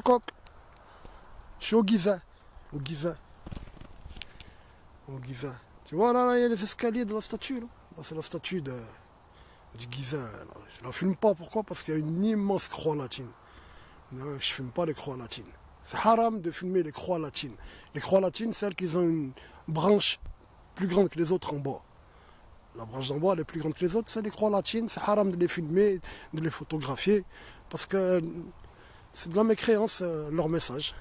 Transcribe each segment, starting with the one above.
Bangkok. Je suis au Giza. Au Giza. Au Giza. Tu vois, là, il y a les escaliers de la statue. Là, c'est la statue du Giza. Là. Je la filme pas. Pourquoi? Parce qu'il y a une immense croix latine. Non, je filme pas les croix latines. C'est haram de filmer les croix latines. Les croix latines, celles qui ont une branche plus grande que les autres en bas. La branche d'en bas, elle est plus grande que les autres, c'est les croix latines. C'est haram de les filmer, de les photographier, parce que c'est de la mécréance, leur message.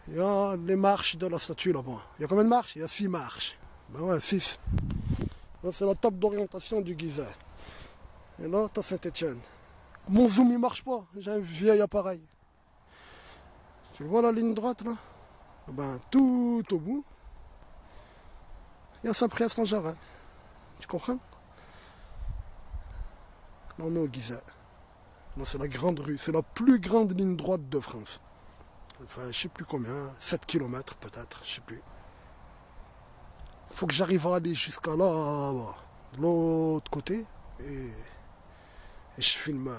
Il y a les marches de la statue là-bas. Il y a combien de marches? Il y a 6 marches. Ben ouais, 6. C'est la table d'orientation du Giza. Et là, t'as Saint-Étienne. Mon zoom, il marche pas. J'ai un vieil appareil. Tu vois la ligne droite là? Ben, tout au bout, il y a Saint-Priest-en-Jarret. Tu comprends? Là, on est au Giza. Là, c'est la grande rue. C'est la plus grande ligne droite de France. Enfin, je sais plus combien. 7 km peut-être, je sais plus. Faut que j'arrive à aller jusqu'à là, de l'autre côté. Et je filme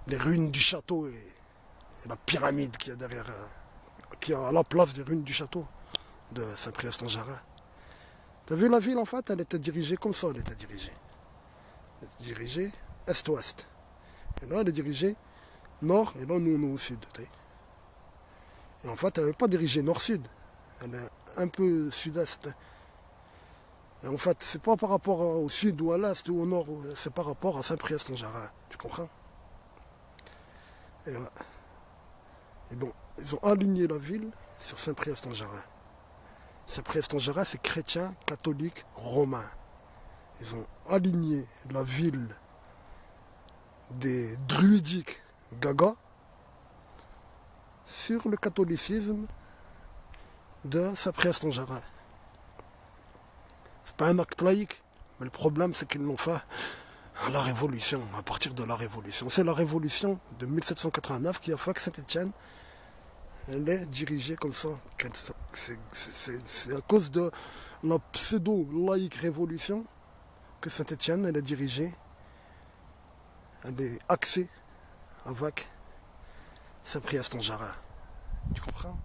les ruines du château et la pyramide qui est derrière, qui est à la place des ruines du château de Saint-Priest-en-Jarret. T'as vu la ville en fait, elle était dirigée comme ça, elle était dirigée. Elle était dirigée est-ouest. Et là elle est dirigée nord, et là nous on est au sud. Et en fait elle n'est pas dirigée nord-sud, elle est un peu sud-est. Et en fait c'est pas par rapport au sud ou à l'est ou au nord, c'est par rapport à Saint-Priest-en-Jarret, tu comprends? Et ouais. Et donc ils ont aligné la ville sur Saint-Priest-en-Jarret. Saint-Priest-en-Jarret, c'est chrétien, catholique, romain. Ils ont aligné la ville des druidiques Gaga sur le catholicisme de Saint-Priest-en-Jarret. C'est pas un acte laïque, mais le problème c'est qu'ils l'ont fait à la Révolution, à partir de la Révolution. C'est la Révolution de 1789 qui a fait que Saint-Étienne elle est dirigée comme ça. C'est à cause de la pseudo-laïque révolution que Saint-Étienne elle est dirigée, elle est axée avec Saint-Priest-en-Jarret. Tu comprends?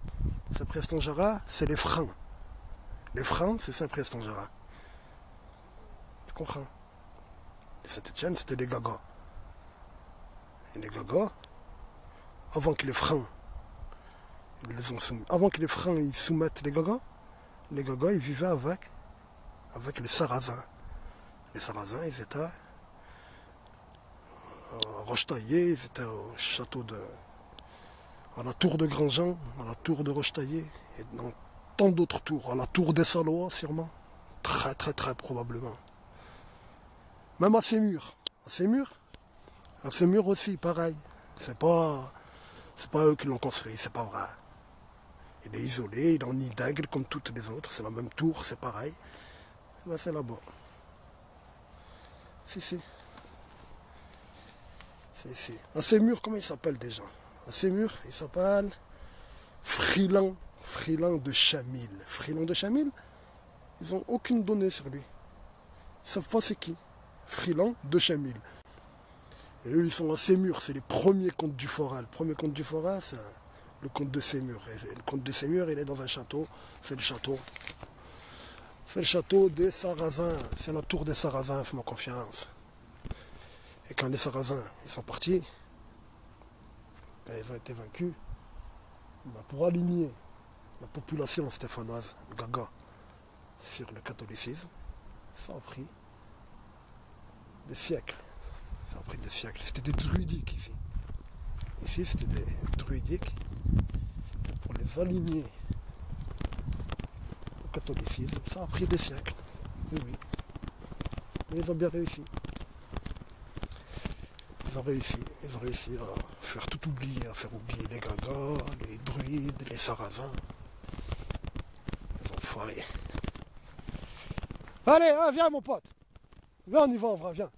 Saint-Priest-en-Jarret, c'est les Francs. Les Francs, c'est Saint-Priest-en-Jarret. Tu comprends? Saint-Étienne, c'était les Gagas. Et les Gagas, avant que les Francs avant que les Francs ils soumettent les Gagas ils vivaient avec les Sarrasins. Les Sarrasins, ils étaient à Rochetaillé, ils étaient au château à la tour de Grandjean, à la tour de Rochetaillé, et dans tant d'autres tours, à la tour des Salois sûrement, très très très probablement. Même à Sémur. À Sémur aussi, pareil. C'est pas eux qui l'ont construit, c'est pas vrai. Il est isolé, il est en nid d'aigle comme toutes les autres, c'est la même tour, c'est pareil. Ben, c'est là-bas. Si. À Sémur, comment il s'appelle déjà? À Sémur, il s'appelle Friland de Chamil. Friland de Chamil, ils n'ont aucune donnée sur lui. Ils savent pas c'est qui. Friland de Chamil. Et eux, ils sont à Sémur, c'est les premiers comtes du Forêt. Le premier comte du Forêt, c'est le comte de Sémur. Et le comte de Sémur, il est dans un château. C'est le château. C'est le château des Sarrasins. C'est la tour des Sarrasins, fais-moi confiance. Et quand les Sarrasins ils sont partis, quand ils ont été vaincus, pour aligner la population stéphanoise, Gaga, sur le catholicisme, ça a pris des siècles. C'était des druidiques ici. Ici, c'était des druidiques. Et pour les aligner au catholicisme, ça a pris des siècles. Oui. Mais ils ont bien réussi. Ils ont réussi à faire tout oublier, à faire oublier les Gagas, les druides, les Sarrasins. Ils ont foiré. Allez, viens mon pote. Viens, on y va en vrai, viens.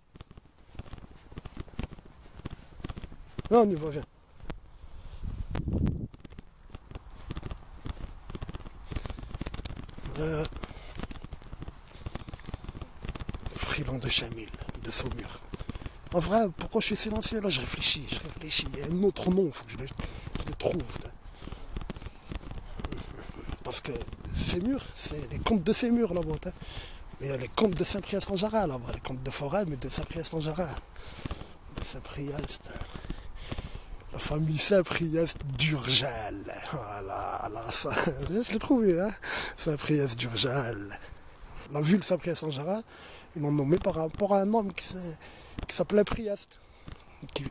Viens, on y va, viens. Friland de Chamil, de Saumur. En vrai, pourquoi je suis silencieux? Là, je réfléchis. Il y a un autre nom, il faut que je le trouve. Parce que Sémur, c'est les comtes de Sémur là-bas. Mais il y a les comtes de Saint-Priest-en-Jarret là-bas, les comtes de Forêt, mais de Saint-Priest-en-Jarret. De Saint-Priest. La famille Saint-Priest d'Urgel. Voilà, là, ça, je l'ai trouvé, hein. Saint-Priest d'Urgel. La ville Saint-Priest-en-Jarret, ils l'ont nommé par rapport à un homme qui s'appelait Priest.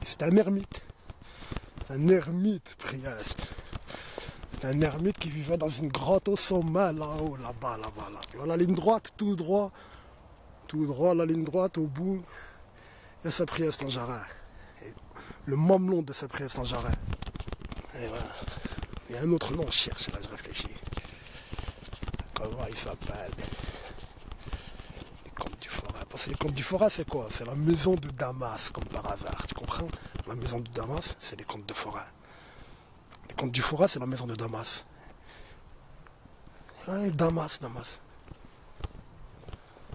C'était un ermite. C'est un ermite, Priest. C'est un ermite qui vivait dans une grotte au sommet, là-haut, là-bas. Là. La ligne droite, tout droit, la ligne droite, au bout, il y a Saint-Priest-en-Jarret. Le mamelon de Saint-Priest-en-Jarret. Et voilà. Il y a un autre nom, je cherche, là, je réfléchis. Comment il s'appelle? Les Comtes du Forêt. Parce que les Comtes du Forêt, c'est quoi? C'est la maison de Damas, comme par hasard, tu comprends? La maison de Damas, c'est les Comtes de Forêt. Les Comtes du Forêt, c'est la maison de Damas. Ouais, Damas.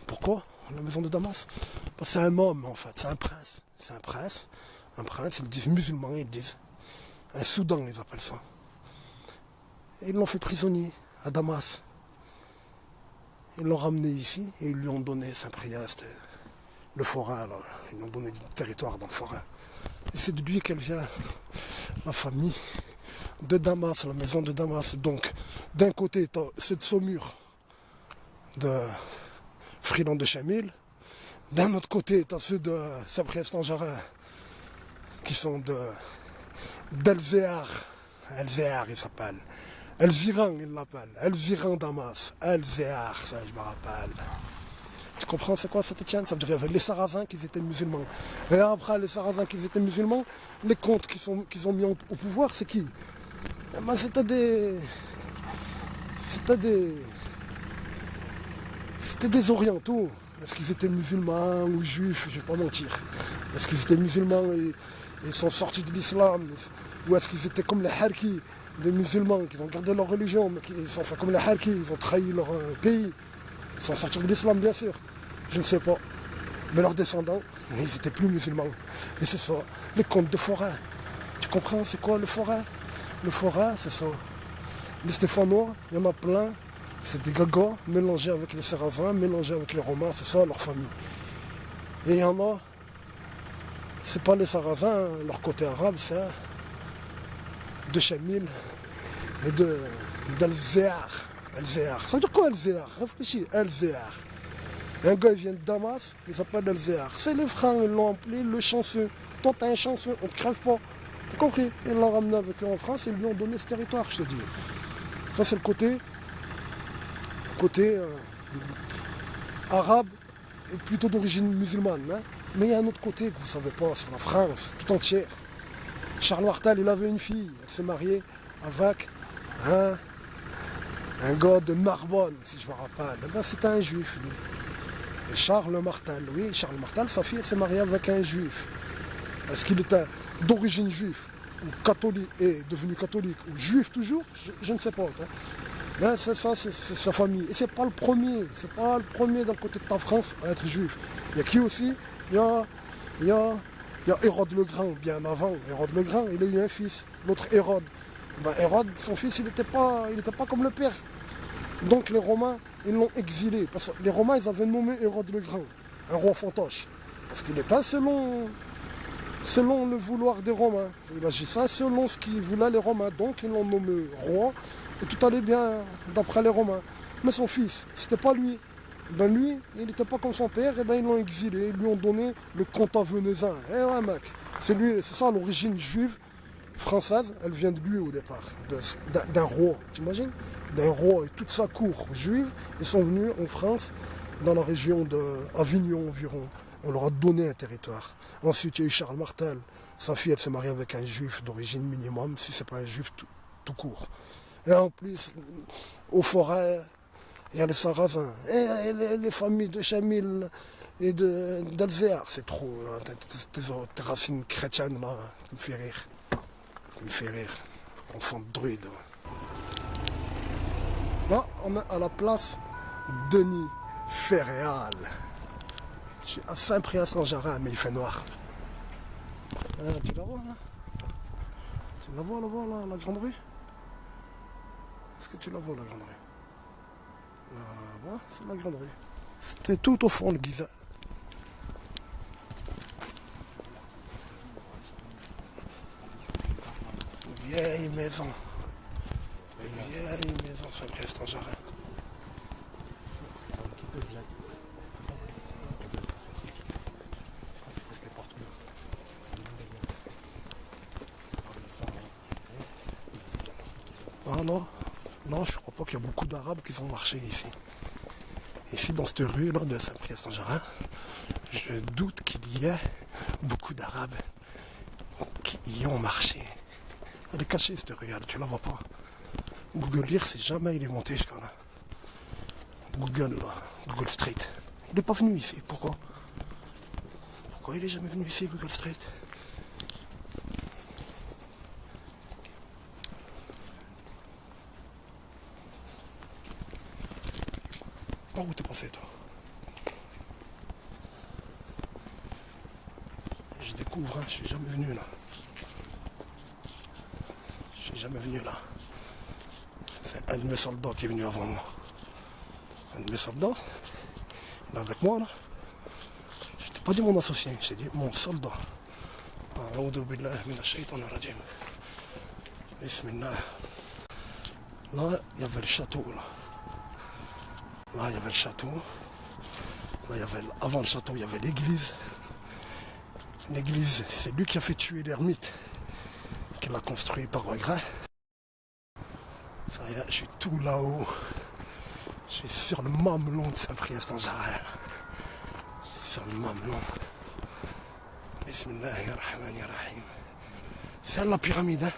Pourquoi la maison de Damas? Parce que c'est un homme, en fait, c'est un prince. C'est un prince. Un prince, ils disent musulman, ils disent. Un Soudan, ils appellent ça. Et ils l'ont fait prisonnier à Damas. Ils l'ont ramené ici et ils lui ont donné Saint-Priest, le Forêt, alors. Ils lui ont donné du territoire dans le Forêt. Et c'est de lui qu'elle vient, la famille de Damas, la maison de Damas. Donc, d'un côté, c'est de Saumur, de Friland de Chamil. D'un autre côté, t'as ceux de Saint-Priest-en-Jarret, qui sont d'Elzéar. Elzéar, il s'appelle. Elziran, il l'appelle. Elziran Damas. Elzéar, ça, je me rappelle. Tu comprends, c'est quoi Saint-Étienne? Ça veut dire qu'il y avait les Sarrasins qui étaient musulmans. Et après, les Sarrasins qui étaient musulmans, les comtes qu'ils ont mis au pouvoir, c'est qui? Eh ben, c'était des orientaux. Est-ce qu'ils étaient musulmans ou juifs? Je ne vais pas mentir. Est-ce qu'ils étaient musulmans et ils sont sortis de l'islam? Ou est-ce qu'ils étaient comme les Harkis, des musulmans qui ont gardé leur religion, mais qui sont fait comme les Harkis, ils ont trahi leur pays? Ils sont sortis de l'islam, bien sûr. Je ne sais pas. Mais leurs descendants, ils n'étaient plus musulmans. Et c'est ça, les comtes de Forêt. Tu comprends, c'est quoi le Forêt? Le Forêt, c'est ça. Les Stéphanois, il y en a plein. C'est des gagas mélangés avec les Sarrasins, mélangés avec les Romains, c'est ça leur famille. Et il y en a, c'est pas les Sarrasins, leur côté arabe, c'est de Chamil et d'Elzéar. Elzéar. Ça veut dire quoi Elzéar? Réfléchis, Elzéar. Un gars il vient de Damas, il s'appelle Elzéar. C'est les frères, ils l'ont appelé le chanceux. Toi t'as un chanceux, on te crève pas. T'as compris? Ils l'ont ramené avec eux en France et ils lui ont donné ce territoire, je te dis. Ça c'est le côté arabe et plutôt d'origine musulmane. Hein. Mais il y a un autre côté que vous ne savez pas sur la France, tout entière. Charles Martel, il avait une fille, elle s'est mariée avec un gars de Narbonne, si je me rappelle. Eh ben, c'était un juif, lui. Et Charles Martel, oui, Charles Martel, sa fille, elle s'est mariée avec un juif. Est-ce qu'il était d'origine juive, ou catholique, et devenu catholique, ou juif toujours? Je ne sais pas. Hein. Ben c'est ça, c'est sa famille. Et c'est pas le premier d'un côté de ta France à être juif. Il y a qui aussi? Il y a Hérode le Grand, bien avant. Hérode le Grand, il a eu un fils, l'autre Hérode. Ben, Hérode, son fils, il n'était pas comme le père. Donc les Romains, ils l'ont exilé. Parce que les Romains, ils avaient nommé Hérode le Grand, un roi fantoche. Parce qu'il était selon le vouloir des Romains. Il agissait selon ce qu'ils voulaient les Romains. Donc ils l'ont nommé roi. Et tout allait bien d'après les Romains. Mais son fils, c'était pas lui. Ben lui, il n'était pas comme son père, et ben ils l'ont exilé, ils lui ont donné le comtat venesin. Eh ouais mec, c'est ça l'origine juive française, elle vient de lui au départ, d'un roi, t'imagines? D'un roi et toute sa cour juive, ils sont venus en France, dans la région d'Avignon environ. On leur a donné un territoire. Ensuite, il y a eu Charles Martel, sa fille, elle s'est mariée avec un juif d'origine minimum, si c'est pas un juif tout court. Et en plus, aux forêts, il y a les Sarrasins, et les familles de Chamil et d'Elzéar. C'est trop, hein, tes racines chrétiennes là, qui me fait rire. Qui me fait rire. Enfant de druide. Là, on est à la place Denis Ferréal. Je suis à Saint-Priest-en-Jarret, mais il fait noir. Tu la vois là? Tu la vois là, la grande rue? Est-ce que tu la vois la grande rue? Là-bas, c'est la grande rue. C'était tout au fond le Giza. Une vieille maison. Une vieille maison, Saint-Priest-en-Jarret. Ah non, non, je crois pas qu'il y a beaucoup d'Arabes qui vont marcher ici. Ici, dans cette rue là de Saint-Priest-en-Jarret, je doute qu'il y ait beaucoup d'Arabes qui y ont marché. Elle est cachée cette rue, tu la vois pas. Google Earth, c'est jamais il est monté jusqu'à là. Google, là, Google Street. Il n'est pas venu ici, pourquoi? Pourquoi il est jamais venu ici, Google Street? Par où t'es passé, toi? Je découvre, hein, je suis jamais venu là. Je suis jamais venu là. C'est un de mes soldats qui est venu avant moi. Un de mes soldats, là avec moi là. Je t'ai pas dit mon associé, je t'ai dit mon soldat. A'oudou billahi minash shaitanir rajim. Bismillah. Là, il y avait le château là. Là, il y avait le château. Là, il y avait, avant le château, il y avait l'église. L'église, c'est lui qui a fait tuer l'ermite, qui l'a construit par regret. Enfin, je suis tout là-haut. Je suis sur le mamelon de Saint-Priest-en-Jarret. Sur le mamelon. Bismillahirrahmanirrahim. C'est la pyramide, hein?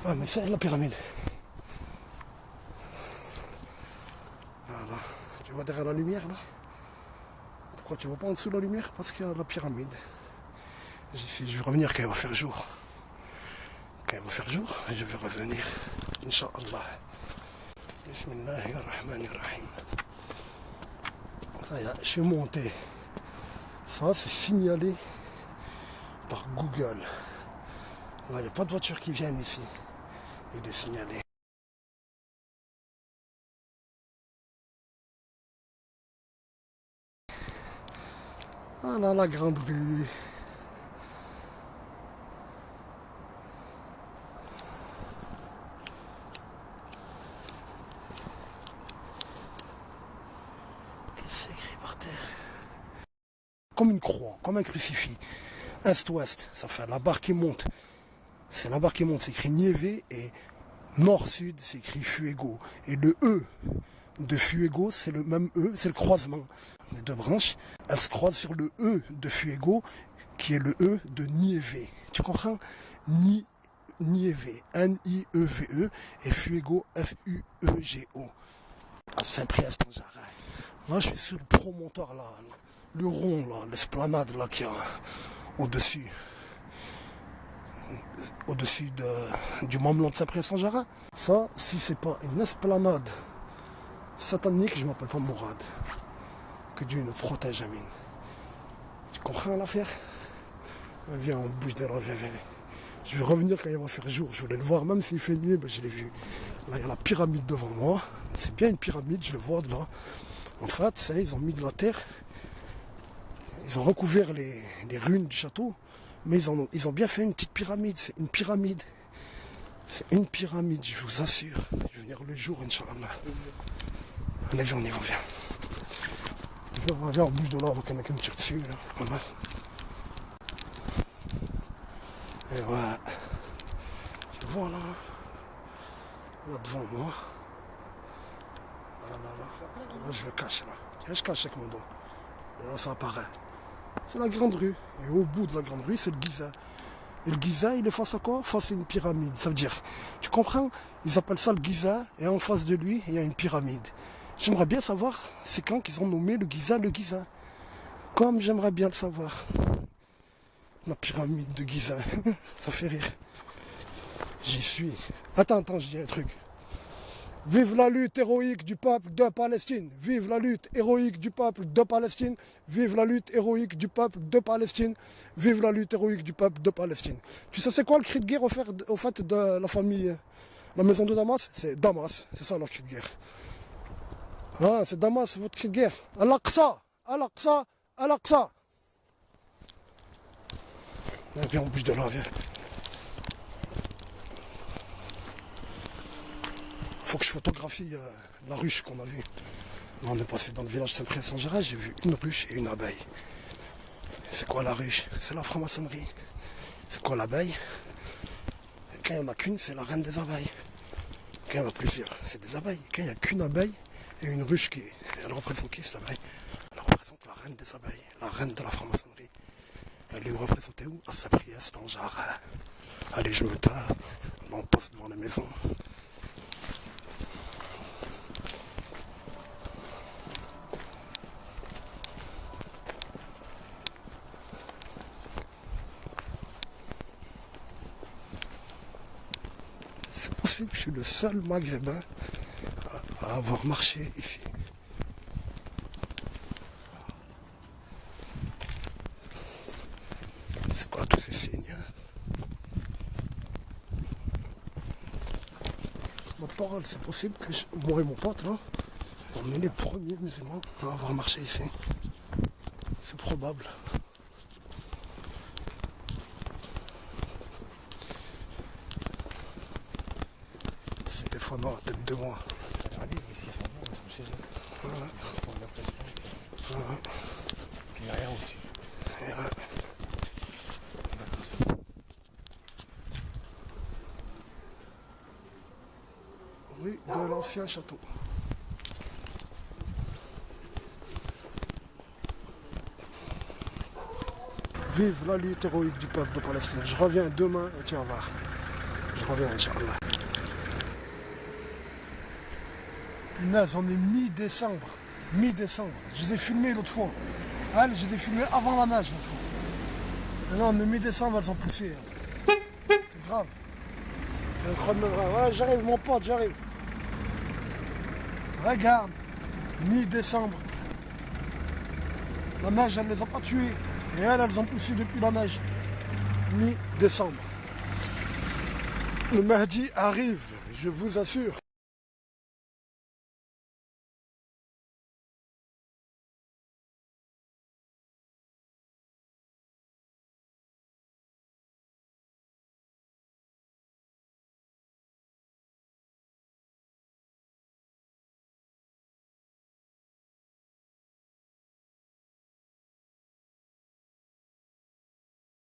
Ouais, mais c'est la pyramide. Voilà. Tu vois derrière la lumière, là? Pourquoi tu vois pas en dessous de la lumière? Parce qu'il y a la pyramide. Je vais revenir quand il va faire jour. Quand il va faire jour, je vais revenir. Inch'Allah. Bismillahirrahmanirrahim. Je suis monté. Ça, c'est signalé par Google. Là, il n'y a pas de voitures qui viennent ici. Il est signalé. Voilà la grande rue. C'est écrit par terre. Comme une croix, comme un crucifix. Est-ouest, ça fait la barre qui monte. C'est la barre qui monte, c'est écrit Niévé, et nord-sud, c'est écrit Fuego. Et le E de Fuego, c'est le même E, c'est le croisement. Les deux branches, elles se croisent sur le E de Fuego, qui est le E de Niévé. Tu comprends? Niévé, N-I-E-V-E, et Fuego, F-U-E-G-O. À Saint-Priest-en-Jarret. Là, je suis sur le promontoire, là, le rond, là, l'esplanade, là, qu'il y a au-dessus. Au-dessus du mamelon de Saint-Priest-en-Jarret. Ça, si c'est pas une esplanade satanique, je m'appelle pas Mourad. Que Dieu nous protège, Amine. Tu comprends l'affaire? Viens, on bouge de là, viens. Je vais revenir quand il va faire jour. Je voulais le voir, même s'il fait nuit, ben je l'ai vu. Là, il y a la pyramide devant moi. C'est bien une pyramide, je le vois de là. En fait, ça, ils ont mis de la terre. Ils ont recouvert les ruines du château. Mais ils ont bien fait une petite pyramide. C'est une pyramide. C'est une pyramide, je vous assure. Je vais venir le jour, Inch'Allah. Allez, viens, on y va, viens. Viens, on bouge de là, avec un me tire dessus, là. Voilà. Et ouais. Je vois là. Là devant moi. Là. Là, je le cache, là. Tiens, je cache avec mon doigt. Et là, ça apparaît. C'est la grande rue. Et au bout de la grande rue, c'est le Giza. Et le Giza, il est face à quoi? Face à une pyramide. Ça veut dire, tu comprends? Ils appellent ça le Giza, et en face de lui, il y a une pyramide. J'aimerais bien savoir, c'est quand qu'ils ont nommé le Giza. Comme j'aimerais bien le savoir. La pyramide de Giza. Ça fait rire. J'y suis. Attends, je dis un truc. Vive la lutte héroïque du peuple de Palestine. Vive la lutte héroïque du peuple de Palestine. Vive la lutte héroïque du peuple de Palestine. Vive la lutte héroïque du peuple de Palestine. Tu sais c'est quoi le cri de guerre au fait de la famille, la maison de Damas? C'est Damas, c'est ça leur cri de guerre. Ah, c'est Damas, votre cri de guerre. Al-Aqsa, Al-Aqsa, Al-Aqsa. Viens, on bouge de là, viens. Faut que je photographie la ruche qu'on a vue. Là, on est passé dans le village Saint-Pré-Saint-Gérard, j'ai vu une ruche et une abeille. C'est quoi la ruche? C'est la franc-maçonnerie. C'est quoi l'abeille? Quand il n'y en a qu'une, c'est la reine des abeilles. Quand il y en a plusieurs, c'est des abeilles. Quand il n'y a qu'une abeille et une ruche elle représente qui, cette abeille? Elle représente la reine des abeilles, la reine de la franc-maçonnerie. Elle est représentée où? À Saint-Priest, en Jarre. Allez, je me tais, on passe devant la maison. C'est possible que je suis le seul maghrébin à avoir marché ici. C'est quoi tous ces signes? Ma parole, c'est possible que moi et mon pote là, on est les premiers musulmans à avoir marché ici. C'est probable. C'est des fois dans la tête de moi. Ça leur livre ici, ils sont bons, ils sont chez eux. Ils sont pour l'impression. Puis il n'y a rien au-dessus. Oui, de l'ancien château. Vive la lutte héroïque du peuple de Palestine. Je reviens demain et tu vas voir. Je reviens, Inch'Allah. Punaise, on est mi-décembre. Mi-décembre. Je les ai filmés l'autre fois. Elles, je les ai filmés avant la neige l'autre fois. Et là, on est mi-décembre, elles ont poussé. C'est grave. Ouais, j'arrive, mon pote, j'arrive. Regarde, mi-décembre. La neige, elle les a pas tués. Et elles ont poussé depuis la neige. Mi-décembre. Le Mahdi arrive, je vous assure.